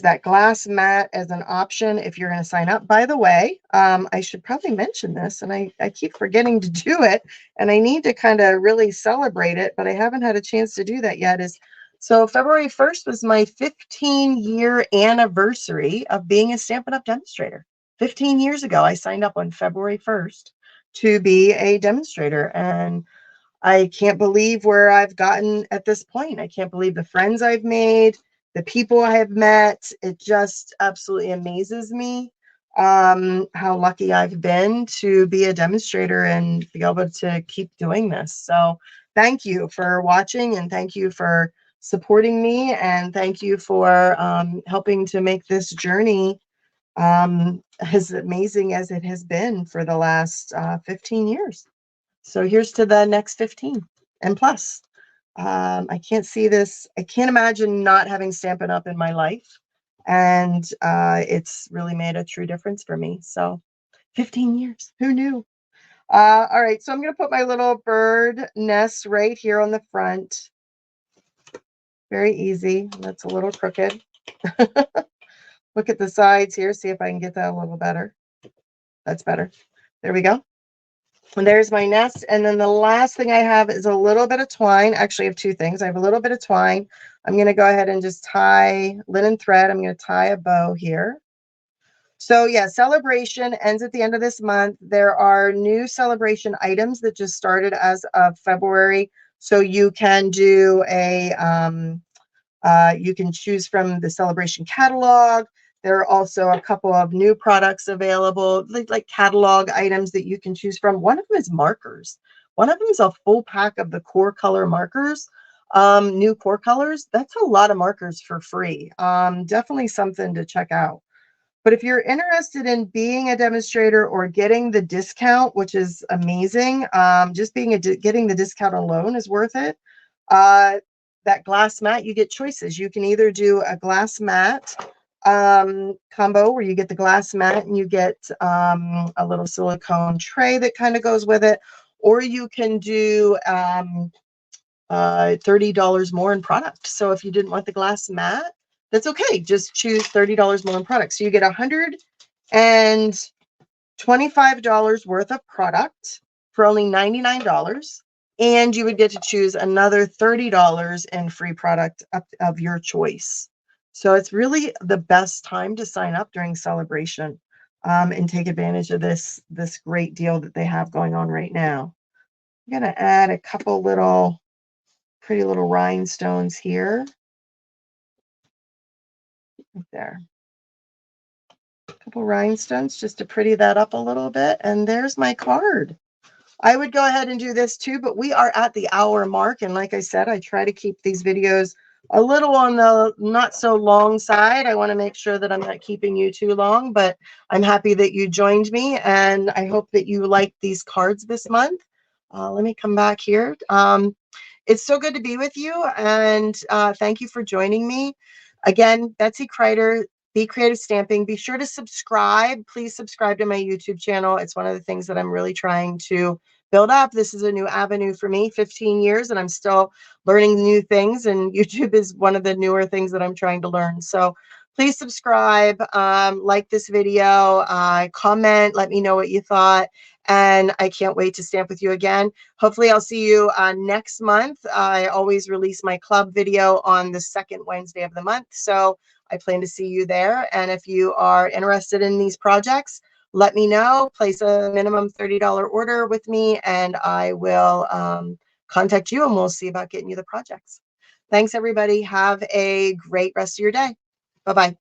that glass mat as an option if you're going to sign up. By the way, I should probably mention this, and I keep forgetting to do it, and I need to kind of really celebrate it, but I haven't had a chance to do that yet. So February 1st was my 15-year anniversary of being a Stampin' Up! Demonstrator. 15 years ago, I signed up on February 1st to be a demonstrator, and I can't believe where I've gotten at this point. I can't believe the friends I've made, the people I have met. It just absolutely amazes me how lucky I've been to be a demonstrator and be able to keep doing this. So thank you for watching, and thank you for supporting me, and thank you for helping to make this journey as amazing as it has been for the last 15 years. So here's to the next 15 and plus. I can't see this. I can't imagine not having Stampin' Up! In my life. And it's really made a true difference for me. So 15 years, who knew? All right, so I'm going to put my little bird nest right here on the front. Very easy. That's a little crooked. Look at the sides here. See if I can get that a little better. That's better. There we go. And there's my nest. And then the last thing I have is a little bit of twine. Actually, I have two things. I have a little bit of twine. I'm going to go ahead and just tie linen thread. I'm going to tie a bow here. So yeah, Celebration ends at the end of this month. There are new Celebration items that just started as of February. So you can do you can choose from the Celebration catalog. There are also a couple of new products available, like catalog items that you can choose from. One of them is markers. One of them is a full pack of the core color markers, new core colors. That's a lot of markers for free. Definitely something to check out. But if you're interested in being a demonstrator or getting the discount, which is amazing, just getting the discount alone is worth it. That glass mat, you get choices. You can either do a glass mat combo where you get the glass mat and you get a little silicone tray that kind of goes with it, or you can do $30 more in product. So if you didn't want the glass mat, that's okay. Just choose $30 more in products. So you get $125 worth of product for only $99. And you would get to choose another $30 in free product of your choice. So it's really the best time to sign up during celebration, and take advantage of this great deal that they have going on right now. I'm going to add a couple little pretty little rhinestones here. Right there. A couple rhinestones just to pretty that up a little bit. And there's my card. I would go ahead and do this too, but we are at the hour mark. And like I said, I try to keep these videos a little on the not so long side. I want to make sure that I'm not keeping you too long, but I'm happy that you joined me. And I hope that you like these cards this month. Let me come back here. It's so good to be with you. And thank you for joining me. Again, Betsy Crider, BCreative Stamping. Be sure to subscribe. Please subscribe to my YouTube channel. It's one of the things that I'm really trying to build up. This is a new avenue for me, 15 years, and I'm still learning new things. And YouTube is one of the newer things that I'm trying to learn. So please subscribe, like this video, comment, let me know what you thought. And I can't wait to stamp with you again. Hopefully I'll see you next month. I always release my club video on the second Wednesday of the month. So I plan to see you there. And if you are interested in these projects, let me know. Place a minimum $30 order with me, and I will contact you, and we'll see about getting you the projects. Thanks, everybody. Have a great rest of your day. Bye-bye.